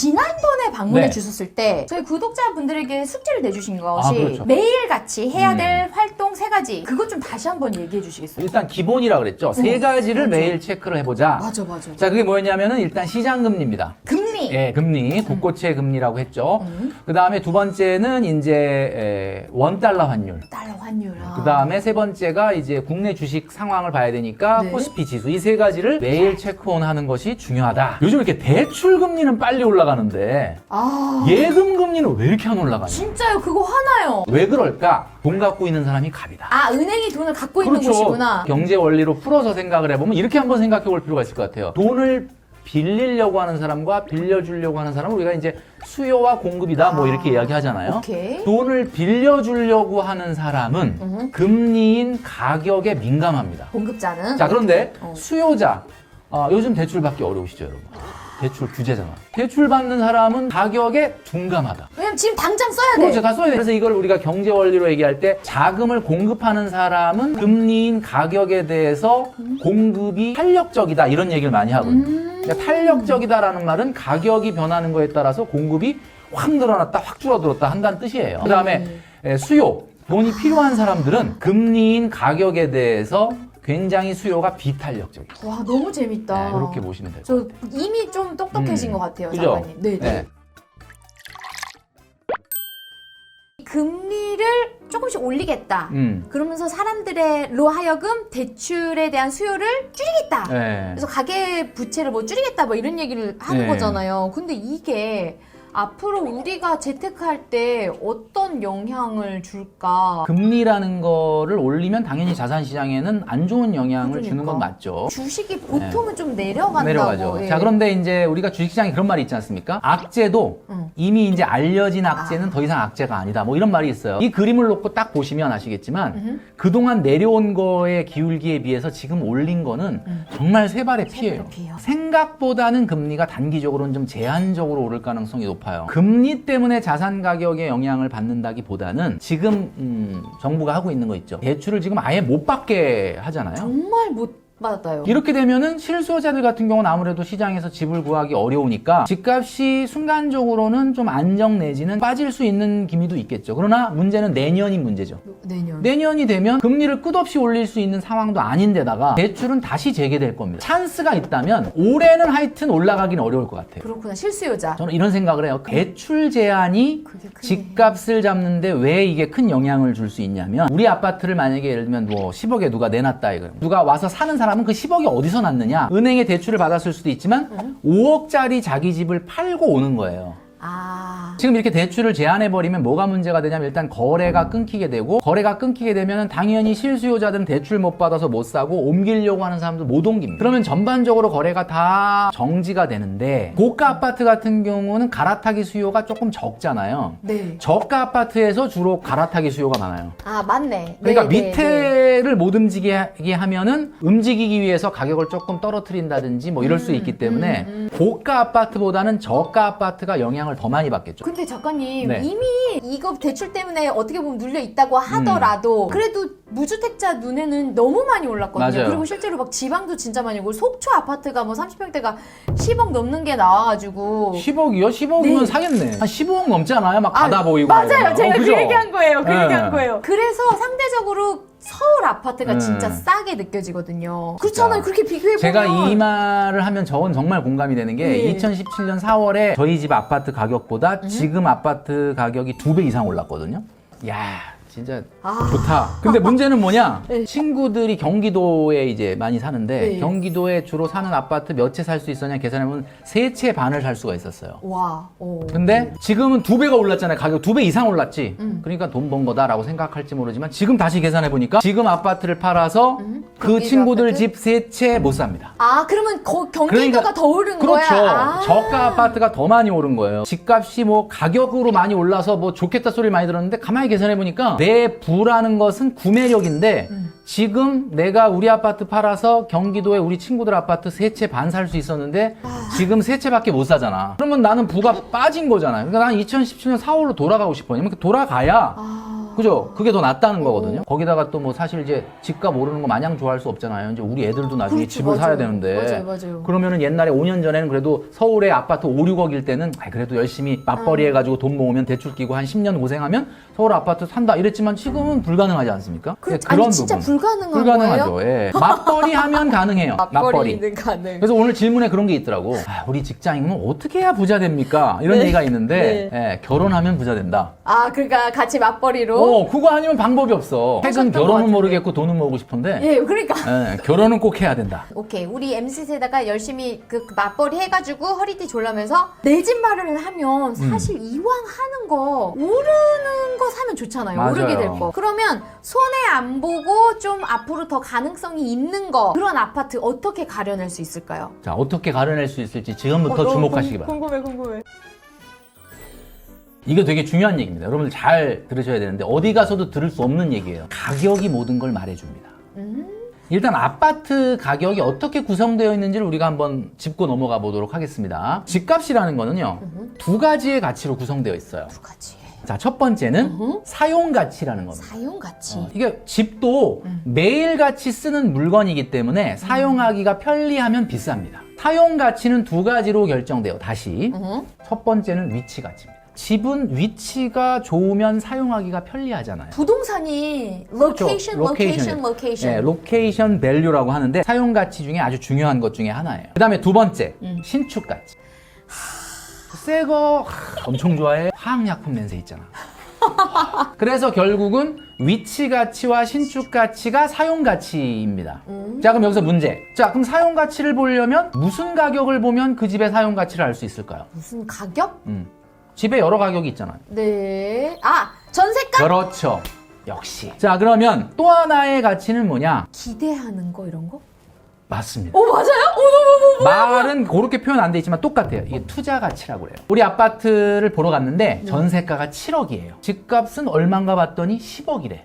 지난번에 방문해 네. 주셨을 때 저희 구독자분들에게 숙제를 내주신 것이 그렇죠. 매일같이 해야 될 활동 3가지 그것 좀 다시 한번 얘기해 주시겠어요? 일단 기본이라 그랬죠. 3가지를 매일 체크를 해보자. 맞아. 자, 그게 뭐였냐면은 일단 시장금리입니다. 금리. 예, 금리, 국고채 금리라고 했죠. 그 다음에 2번째는 이제 $1 환율. 달러 환율. 그 다음에 3번째가 이제 국내 주식 상황을 봐야 되니까 네. 코스피 지수. 이 3가지를 매일 체크온 하는 것이 중요하다. 요즘 이렇게 대출 금리는 빨리 올라가는데 아, 예금 금리는 왜 이렇게 안 올라가냐? 진짜요? 그거 화나요. 왜 그럴까? 돈 갖고 있는 사람이 갑이다. 아, 은행이 돈을 갖고 있는 곳이구나. 경제 원리로 풀어서 생각을 해보면 이렇게 한번 생각해 볼 필요가 있을 것 같아요. 돈을 빌리려고 하는 사람과 빌려주려고 하는 사람은 우리가 이제 수요와 공급이다 뭐 이렇게 이야기하잖아요. 오케이. 돈을 빌려주려고 하는 사람은 금리인 가격에 민감합니다. 공급자는? 자, 그런데 어. 수요자, 요즘 대출 받기 어려우시죠, 여러분? 대출 규제잖아. 대출 받는 사람은 가격에 둔감하다. 왜냐면 지금 당장 써야 돼. 그렇죠. 다 써야 돼. 그래서 이걸 우리가 경제 원리로 얘기할 때 자금을 공급하는 사람은 금리인 가격에 대해서 공급이 탄력적이다 이런 얘기를 많이 하거든요. 그러니까 탄력적이다라는 말은 가격이 변하는 거에 따라서 공급이 확 늘어났다 확 줄어들었다 한다는 뜻이에요. 그 다음에 수요, 돈이 필요한 사람들은 금리인 가격에 대해서 굉장히 수요가 비탄력적이에요. 와, 너무 재밌다. 네, 그렇게 보시면 돼요. 저 이미 좀 똑똑해진 것 같아요, 그죠? 장관님. 네. 네. 금리를 조금씩 올리겠다. 그러면서 사람들로 하여금 대출에 대한 수요를 줄이겠다. 네. 그래서 가계 부채를 뭐 줄이겠다 뭐 이런 얘기를 하는 네. 거잖아요. 근데 이게 앞으로 우리가 재테크할 때 어떤 영향을 줄까? 금리라는 거를 올리면 당연히 자산 시장에는 안 좋은 영향을 주는 건 그러니까. 맞죠. 주식이 보통은 좀 내려간다고. 내려가죠. 예. 자, 그런데 이제 우리가 주식시장에 그런 말이 있지 않습니까? 악재도 이미 이제 알려진 악재는 더 이상 악재가 아니다. 뭐 이런 말이 있어요. 이 그림을 놓고 딱 보시면 아시겠지만 그동안 내려온 거의 기울기에 비해서 지금 올린 거는 정말 세 발의 피해요. 피해요. 생각보다는 금리가 단기적으로는 좀 제한적으로 오를 가능성이 높아요. 금리 때문에 자산 가격에 영향을 받는다기보다는 지금 정부가 하고 있는 거 있죠. 대출을 지금 아예 못 받게 하잖아요. 정말 못 받았다요. 이렇게 되면은 실수요자들 같은 경우는 아무래도 시장에서 집을 구하기 어려우니까 집값이 순간적으로는 좀 안정 내지는 빠질 수 있는 기미도 있겠죠. 그러나 문제는 내년이 문제죠. 내년이 되면 금리를 끝없이 올릴 수 있는 상황도 아닌데다가 대출은 다시 재개될 겁니다. 찬스가 있다면 올해는 하여튼 올라가긴 어려울 것 같아요. 그렇구나. 실수요자. 저는 이런 생각을 해요. 대출 제한이 그게 크네. 집값을 잡는데 왜 이게 큰 영향을 줄 수 있냐면 우리 아파트를 만약에 예를 들면 뭐 10억에 누가 내놨다 이거예요. 누가 와서 사는 사람은 그 10억이 어디서 났느냐? 은행에 대출을 받았을 수도 있지만 5억짜리 자기 집을 팔고 오는 거예요. 아. 지금 이렇게 대출을 제한해버리면 뭐가 문제가 되냐면 일단 거래가 끊기게 되고 거래가 끊기게 되면 당연히 실수요자들은 대출 못 받아서 못 사고 옮기려고 하는 사람들 못 옮깁니다. 그러면 전반적으로 거래가 다 정지가 되는데 고가 아파트 같은 경우는 갈아타기 수요가 조금 적잖아요. 네. 저가 아파트에서 주로 갈아타기 수요가 많아요. 아, 맞네. 그러니까 네, 밑에를 못 움직이게 하면은 움직이기 위해서 가격을 조금 떨어뜨린다든지 뭐 이럴 수 있기 때문에 고가 아파트보다는 저가 아파트가 영향을 더 많이 받겠죠. 근데 작가님 네. 이미 이거 대출 때문에 어떻게 보면 눌려 있다고 하더라도 그래도 무주택자 눈에는 너무 많이 올랐거든요. 맞아요. 그리고 실제로 막 지방도 진짜 많이 오고 속초 아파트가 뭐 30평대가 10억 넘는 게 나와가지고 10억이요? 10억이면 네. 사겠네. 한 15억 넘지 않아요? 막 바다 보이고. 맞아요. 이러면. 제가 그 그죠? 얘기한 거예요. 그 네. 얘기한 거예요. 그래서 상대적으로 서울 아파트가 네. 진짜 싸게 느껴지거든요. 그렇잖아요. 그렇게 비교해보면 제가 이 말을 하면 저는 정말 공감이 되는 게 네. 2017년 4월에 저희 집 아파트 가격보다 지금 아파트 가격이 2배 이상 올랐거든요. 야, 진짜 좋다. 근데 문제는 뭐냐? 네. 친구들이 경기도에 이제 많이 사는데 네. 경기도에 주로 사는 아파트 몇 채 살 수 있었냐 계산해보면 3채 반을 살 수가 있었어요. 와. 오. 근데 지금은 2배가 올랐잖아요. 가격 2배 이상 올랐지. 그러니까 돈 번 거다라고 생각할지 모르지만 지금 다시 계산해 보니까 지금 아파트를 팔아서 그 경기도 친구들 아파트? 집 3채 못 삽니다. 아, 그러면 경기도가 그러니까- 더 오른 그렇죠. 거야? 아. 저가 아파트가 더 많이 오른 거예요. 집값이 뭐 가격으로 많이 올라서 뭐 좋겠다 소리를 많이 들었는데 가만히 계산해 보니까 내 부라는 것은 구매력인데 지금 내가 우리 아파트 팔아서 경기도에 우리 친구들 아파트 3채 반 살 수 있었는데 지금 3채밖에 못 사잖아. 그러면 나는 부가 빠진 거잖아요. 그러니까 난 2017년 4월로 돌아가고 싶어요. 이렇게 돌아가야 그죠? 그게 더 낫다는 거거든요. 거기다가 또 뭐 사실 이제 집값 오르는 거 마냥 좋아할 수 없잖아요. 이제 우리 애들도 나중에 그렇지, 집을 사야 맞아요. 되는데. 맞아요. 그러면은 옛날에 5년 전에는 그래도 서울에 아파트 5, 6억일 때는 그래도 열심히 맞벌이 해가지고 돈 모으면 대출 끼고 한 10년 고생하면 서울 아파트 산다 이랬지만 지금은 불가능하지 않습니까? 아니 진짜 불가능한 불가능하죠. 거예요? 예. 맞벌이 하면 가능해요. 맞벌이는 가능. 그래서 오늘 질문에 그런 게 있더라고. 우리 직장인은 어떻게 해야 부자 됩니까? 이런 얘기가 있는데 예, 결혼하면 부자 된다. 아 그러니까 같이 맞벌이로? 그거 아니면 방법이 없어. 최근 결혼은 모르겠고 돈은 모으고 싶은데 예, 그러니까. 예, 결혼은 꼭 해야 된다. 오케이, 우리 MZ세대가 열심히 그 맞벌이 해가지고 허리띠 졸라면서 내 집 마련을 하면 사실 이왕 하는 거 오르는 거 사면 좋잖아요. 맞아요. 오르게 될 거. 그러면 손해 안 보고 좀 앞으로 더 가능성이 있는 거 그런 아파트 어떻게 가려낼 수 있을까요? 자, 어떻게 가려낼 수 있을지 지금부터 주목하시기 바랍니다. 궁금해. 이거 되게 중요한 얘기입니다. 여러분들 잘 들으셔야 되는데 어디 가서도 들을 수 없는 얘기예요. 가격이 모든 걸 말해줍니다. 일단 아파트 가격이 어떻게 구성되어 있는지를 우리가 한번 짚고 넘어가 보도록 하겠습니다. 집값이라는 거는요, 두 가지의 가치로 구성되어 있어요. 두 가지. 자, 첫 번째는 사용 가치라는 겁니다. 사용 가치. 이게 집도 매일같이 쓰는 물건이기 때문에 사용하기가 편리하면 비쌉니다. 사용 가치는 두 가지로 결정돼요. 다시. 첫 번째는 위치 가치입니다. 집은 위치가 좋으면 사용하기가 편리하잖아요. 부동산이 그렇죠. 로케이션. 네, 로케이션 밸류라고 하는데 사용 가치 중에 아주 중요한 것 중에 하나예요. 그 다음에 두 번째, 신축 가치. 새 거 엄청 좋아해. 화학약품 냄새 있잖아. 그래서 결국은 위치 가치와 신축 가치가 사용 가치입니다. 자, 그럼 여기서 문제. 자, 그럼 사용 가치를 보려면 무슨 가격을 보면 그 집의 사용 가치를 알 수 있을까요? 무슨 가격? 집에 여러 가격이 있잖아요. 네. 아, 전세가? 그렇죠. 역시. 자, 그러면 또 하나의 가치는 뭐냐? 기대하는 거 이런 거? 맞습니다. 맞아요? 말은 그렇게 표현 안 돼 있지만 똑같아요. 이게 투자 가치라고 그래요. 우리 아파트를 보러 갔는데 전세가가 7억이에요. 집값은 얼마인가 봤더니 10억이래.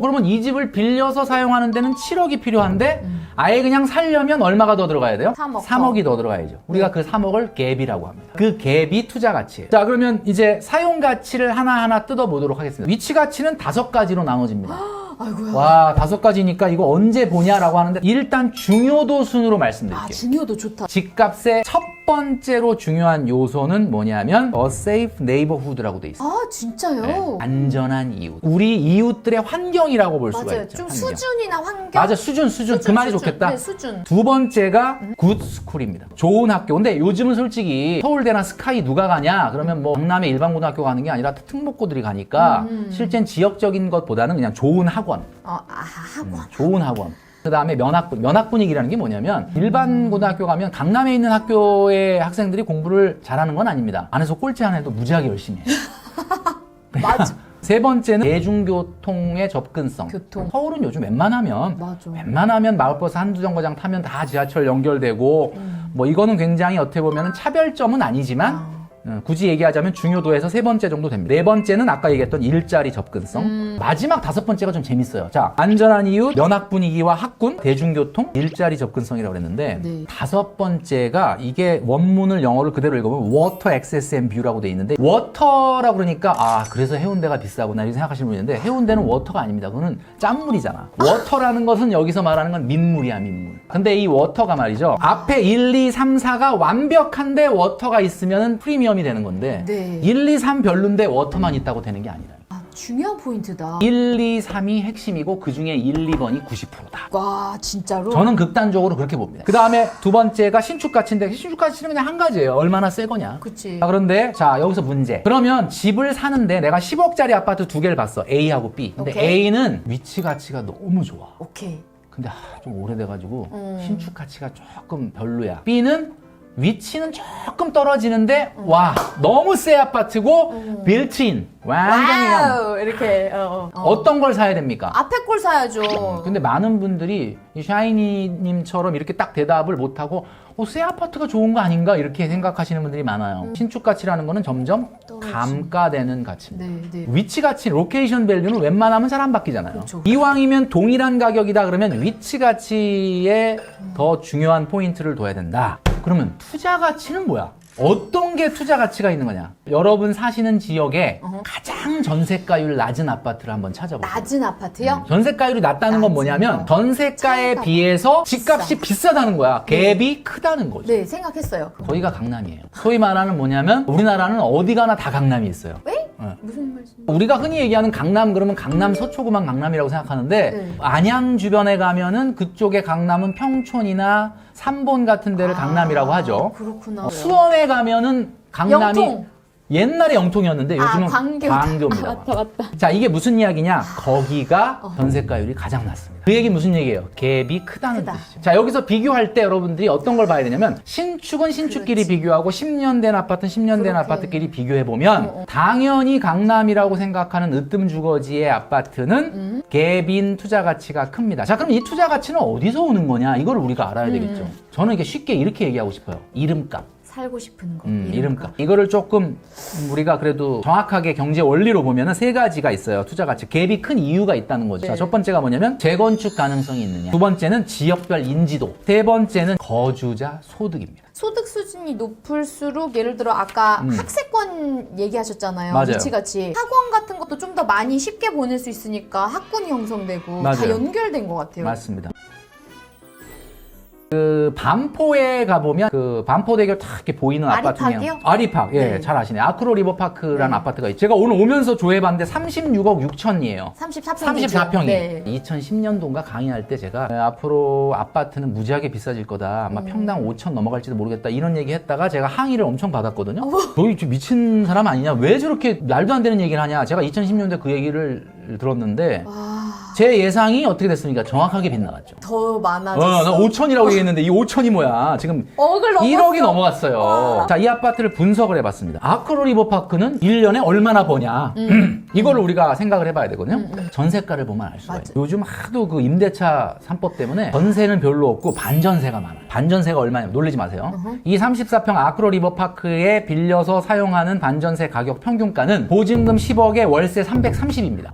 그러면 이 집을 빌려서 사용하는 데는 7억이 필요한데 아예 그냥 살려면 얼마가 더 들어가야 돼요? 3억. 3억이 더 들어가야죠. 우리가 그 3억을 갭이라고 합니다. 그 갭이 투자 가치예요. 자, 그러면 이제 사용 가치를 하나하나 뜯어보도록 하겠습니다. 위치 가치는 5가지로 나눠집니다. 아이고야. 와, 5가지니까 이거 언제 보냐라고 하는데 일단 중요도 순으로 말씀드릴게요. 아, 중요도 좋다. 집값의 첫 번째로 중요한 요소는 뭐냐면 A safe neighborhood라고 돼 있어요. 아, 진짜요? 네, 안전한 이웃. 우리 이웃들의 환경이라고 볼 수가 맞아요. 있죠. 좀 환경. 수준이나 환경. 맞아, 수준. 그 말이 좋겠다. 네, 수준. 두 번째가 굿 스쿨입니다. 좋은 학교. 근데 요즘은 솔직히 서울대나 스카이 누가 가냐? 그러면 뭐 강남의 일반 고등학교 가는 게 아니라 특목고들이 가니까 실제는 지역적인 것보다는 그냥 좋은 학원. 학원. 좋은 학원. 그 다음에 면학 분위기라는 게 뭐냐면 일반 고등학교 가면 강남에 있는 학교의 학생들이 공부를 잘하는 건 아닙니다. 안에서 꼴찌 안 해도 무지하게 열심히 해요. 맞아. 세 번째는 대중교통의 접근성. 교통. 서울은 요즘 웬만하면 맞아. 마을버스 한두 정거장 타면 다 지하철 연결되고 뭐 이거는 굉장히 어떻게 보면 차별점은 아니지만 굳이 얘기하자면 중요도에서 세 번째 정도 됩니다. 네 번째는 아까 얘기했던 일자리 접근성. 마지막 다섯 번째가 좀 재밌어요. 자, 안전한 이웃, 면학 분위기와 학군, 대중교통, 일자리 접근성이라고 그랬는데 네. 다섯 번째가 이게 원문을 영어를 그대로 읽어보면 Water Access and View라고 돼 있는데 Water라고 그러니까 그래서 해운대가 비싸구나 이렇게 생각하시는 분이 있는데 해운대는 워터가 아닙니다. 그거는 짠물이잖아. 워터라는 것은 여기서 말하는 건 민물이야, 민물. 근데 이 워터가 말이죠. 앞에 1, 2, 3, 4가 완벽한데 워터가 있으면 프리미엄이 되는 건데 네. 1, 2, 3 별론데 워터만 있다고 되는 게 아니라 중요한 포인트다. 1, 2, 3이 핵심이고 그 중에 1, 2번이 90%다. 와, 진짜로? 저는 극단적으로 그렇게 봅니다. 그 다음에 두 번째가 신축 가치인데 신축 가치는 그냥 한 가지예요. 얼마나 새 거냐. 그치. 그런데 자, 여기서 문제. 그러면 집을 사는데 내가 10억짜리 아파트 두 개를 봤어. A하고 B. 근데 오케이. A는 위치 가치가 너무 좋아. 오케이. 근데 좀 오래돼가지고 신축 가치가 조금 별로야. B는 위치는 조금 떨어지는데 와, 너무 새 아파트고 빌트인 완전히 와우, 이렇게 어떤 걸 사야 됩니까? 앞에 걸 사야죠. 근데 많은 분들이 이 샤이니님처럼 이렇게 딱 대답을 못하고 새 아파트가 좋은 거 아닌가 이렇게 생각하시는 분들이 많아요. 신축 가치라는 거는 점점 감가되는 가치입니다. 네. 위치 가치, 로케이션 밸류는 웬만하면 잘 안 바뀌잖아요. 그렇죠. 이왕이면 동일한 가격이다 그러면 위치 가치에 더 중요한 포인트를 둬야 된다. 그러면 투자 가치는 뭐야? 어떤 게 투자 가치가 있는 거냐? 여러분 사시는 지역에 가장 전세가율 낮은 아파트를 한번 찾아보세요. 낮은 아파트요? 전세가율이 낮다는 건 뭐냐면 전세가에 차이가 비해서 집값이 비싸다는 거야. 갭이 크다는 거죠. 네, 생각했어요. 거기가 강남이에요. 소위 말하는 뭐냐면 우리나라는 어디 가나 다 강남이 있어요. 왜? 네. 무슨 말씀? 우리가 흔히 얘기하는 강남 그러면 강남 서초구만 강남이라고 생각하는데 네. 안양 주변에 가면은 그쪽의 강남은 평촌이나 삼본 같은 데를 강남이라고 하죠. 그렇구나. 수원에 가면은 강남이 영통. 옛날에 영통이었는데 요즘은 광교다. 광교입니다. 맞다. 자, 이게 무슨 이야기냐? 거기가 전세가율이 가장 낮습니다. 그 얘기 무슨 얘기예요? 갭이 크다는 크다. 뜻이죠. 자, 여기서 비교할 때 여러분들이 어떤 걸 봐야 되냐면 신축은 신축끼리 그렇지. 비교하고 10년 된 아파트는 10년 된 그렇게. 아파트끼리 비교해보면 당연히 강남이라고 생각하는 으뜸 주거지의 아파트는 갭인 투자 가치가 큽니다. 자, 그럼 이 투자 가치는 어디서 오는 거냐? 이걸 우리가 알아야 되겠죠. 저는 이게 쉽게 이렇게 얘기하고 싶어요. 이름값. 살고 싶은 거. 이름값. 이거를 조금 우리가 그래도 정확하게 경제 원리로 보면은 세 가지가 있어요. 투자 가치. 갭이 큰 이유가 있다는 거죠. 네. 자, 첫 번째가 뭐냐면 재건축 가능성이 있느냐. 두 번째는 지역별 인지도. 세 번째는 거주자 소득입니다. 소득 수준이 높을수록 예를 들어 아까 학세권 얘기하셨잖아요. 맞아요. 위치같이 학원 같은 것도 좀 더 많이 쉽게 보낼 수 있으니까 학군이 형성되고 다 맞아요. 연결된 것 같아요. 맞습니다. 그 반포에 가보면 그 반포대교 딱 이렇게 보이는 아파트 중에 아리팍이요? 아리팍. 예, 네. 잘 아시네. 아크로 리버파크라는 네. 아파트가 있죠. 제가 오늘 오면서 조회봤는데 36억 6천이에요. 34평이죠. 34평이. 네. 2010년도인가 강의할 때 제가 앞으로 아파트는 무지하게 비싸질 거다. 아마 평당 5천 넘어갈지도 모르겠다. 이런 얘기 했다가 제가 항의를 엄청 받았거든요. 너희 좀 미친 사람 아니냐? 왜 저렇게 말도 안 되는 얘기를 하냐? 제가 2010년도에 그 얘기를 들었는데 와, 제 예상이 어떻게 됐습니까? 정확하게 빗나갔죠. 더 많아졌어. 나 5천이라고 얘기했는데 이 5천이 뭐야? 지금 억을 넘었어. 1억이 넘어갔어요. 자, 이 아파트를 분석을 해봤습니다. 아크로 리버파크는 1년에 얼마나 버냐? 이거를 우리가 생각을 해봐야 되거든요. 전세가를 보면 알 수가 맞아. 있어요. 요즘 하도 그 임대차 3법 때문에 전세는 별로 없고 반전세가 많아요. 반전세가 얼마냐면 놀라지 마세요. 이 34평 아크로 리버파크에 빌려서 사용하는 반전세 가격 평균가는 보증금 10억에 월세 330입니다.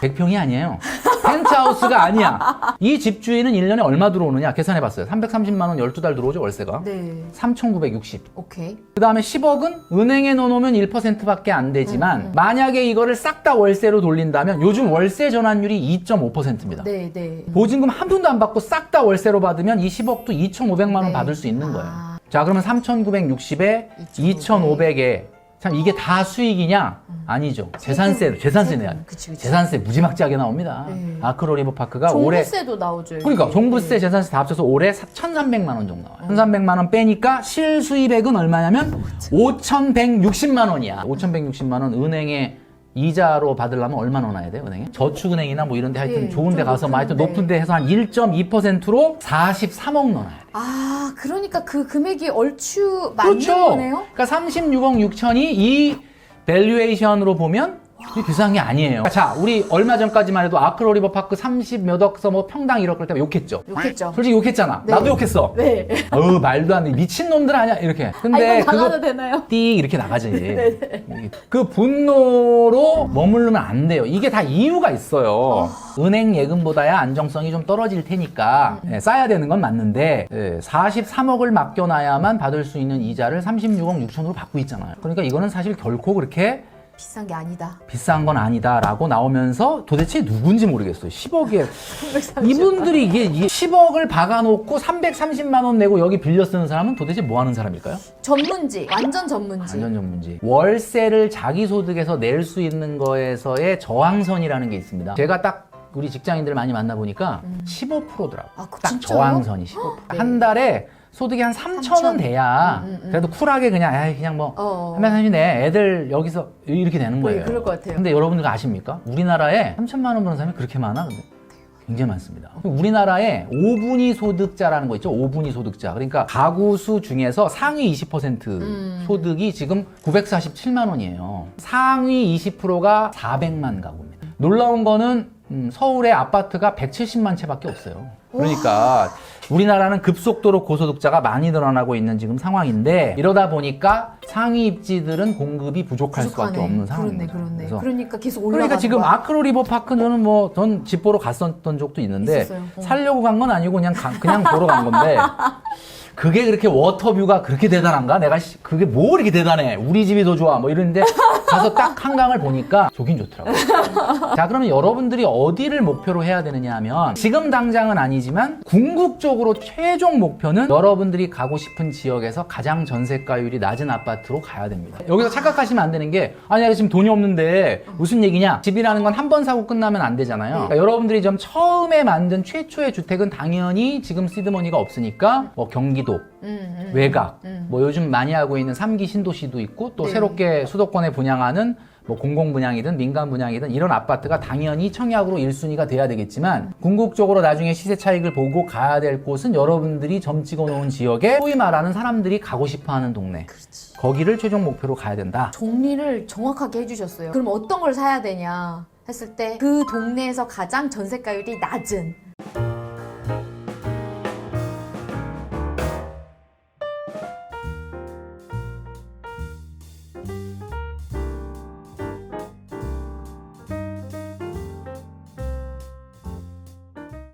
100평이 아니에요. 펜트하우스가 아니야. 이 집주인은 1년에 얼마 들어오느냐 계산해봤어요. 330만 원 12달 들어오죠, 월세가. 네. 3,960. 오케이. 그 다음에 10억은 은행에 넣어놓으면 1%밖에 안 되지만 만약에 이거를 싹 다 월세로 돌린다면 요즘 월세 전환율이 2.5%입니다. 네, 네. 보증금 한 푼도 안 받고 싹 다 월세로 받으면 이 10억도 2,500만 원 네. 받을 수 있는 거예요. 아. 자, 그러면 3,960에 2,500에 참 이게 다 수익이냐? 아니죠. 재산세 내야 돼. 그치. 재산세 무지막지하게 나옵니다. 네. 아크로 리버파크가 올해 종부세도 나오죠. 여기. 그러니까 종부세, 재산세 다 합쳐서 올해 1,300만 원 정도 나와요. 1,300만 원 빼니까 실수입액은 얼마냐면 5,160만 원이야. 5,160만 원 은행에 이자로 받으려면 얼마 넣어놔야 돼요, 은행에? 저축은행이나 뭐 이런 데 하여튼 네, 좋은 데 좀 가서 뭐 하여튼 높은 데 해서 한 1.2%로 43억 넣어놔야 돼. 아, 그러니까 그 금액이 얼추 맞는 그렇죠. 거네요? 그러니까 36억 6천이 이 밸류에이션으로 보면 이게 비싼 게 아니에요. 자, 우리 얼마 전까지만 해도 아크로 리버파크 30몇 억서 뭐 평당 1억 그럴 때 욕했죠. 욕했죠. 솔직히 욕했잖아. 네. 나도 욕했어. 네. 말도 안 돼. 미친놈들 아니야. 이렇게. 아, 근데 이거 그거 나가도 되나요? 띠 이렇게 나가지. 그 분노로 머무르면 안 돼요. 이게 다 이유가 있어요. 은행 예금보다야 안정성이 좀 떨어질 테니까 쌓아야 되는 건 맞는데 43억을 맡겨놔야만 받을 수 있는 이자를 36억 6천으로 받고 있잖아요. 그러니까 이거는 사실 결코 그렇게 비싼 게 아니다. 비싼 건 아니다라고 나오면서 도대체 누군지 모르겠어요. 10억에 이분들이 이게 10억을 박아놓고 330만 원 내고 여기 빌려 쓰는 사람은 도대체 뭐 하는 사람일까요? 전문지. 완전 전문지. 완전 전문지. 월세를 자기 소득에서 낼 수 있는 거에서의 저항선이라는 게 있습니다. 제가 딱 우리 직장인들 많이 만나보니까 15%더라고. 아, 딱 진짜요? 저항선이 15%. 네. 한 달에 소득이 한 3,000원 돼야 그래도 쿨하게 그냥 그냥 뭐 하면 사실네 애들 여기서 이렇게 되는 거예요. 네, 그럴 것 같아요. 근데 여러분들 아십니까? 우리나라에 3천만 원 버는 사람이 그렇게 많아? 근데 굉장히 많습니다. 우리나라에 5분위 소득자라는 거 있죠? 5분위 소득자. 그러니까 가구 수 중에서 상위 20% 소득이 지금 947만 원이에요. 상위 20%가 400만 가구입니다. 놀라운 거는 서울의 아파트가 170만 채밖에 없어요. 그러니까 우리나라는 급속도로 고소득자가 많이 늘어나고 있는 지금 상황인데 이러다 보니까 상위 입지들은 공급이 부족할 수밖에 없는 상황입니다. 그렇네. 그러니까 계속 올라가는 그러니까 지금 거야. 아크로 리버파크 저는 뭐 전 집 보러 갔었던 적도 있는데 있었어요. 살려고 간 건 아니고 그냥 보러 간 건데 그게 그렇게 워터뷰가 그렇게 대단한가? 내가 그게 뭐 이렇게 대단해? 우리 집이 더 좋아. 뭐 이런데 가서 딱 한강을 보니까 좋긴 좋더라고요. 자, 그러면 여러분들이 어디를 목표로 해야 되느냐 하면 지금 당장은 아니지만 궁극적으로 최종 목표는 여러분들이 가고 싶은 지역에서 가장 전세가율이 낮은 아파트로 가야 됩니다. 여기서 착각하시면 안 되는 게 아니 내가 지금 돈이 없는데 무슨 얘기냐? 집이라는 건 한 번 사고 끝나면 안 되잖아요. 그러니까 여러분들이 좀 처음에 만든 최초의 주택은 당연히 지금 시드머니가 없으니까 뭐 경기도, 외곽, 뭐 요즘 많이 하고 있는 3기 신도시도 있고 또 네. 새롭게 수도권에 분양하는 뭐 공공 분양이든 민간 분양이든 이런 아파트가 당연히 청약으로 1순위가 돼야 되겠지만 궁극적으로 나중에 시세 차익을 보고 가야 될 곳은 여러분들이 점 찍어 놓은 지역에 소위 말하는 사람들이 가고 싶어 하는 동네. 그렇지. 거기를 최종 목표로 가야 된다. 정리를 정확하게 해주셨어요. 그럼 어떤 걸 사야 되냐 했을 때 그 동네에서 가장 전세가율이 낮은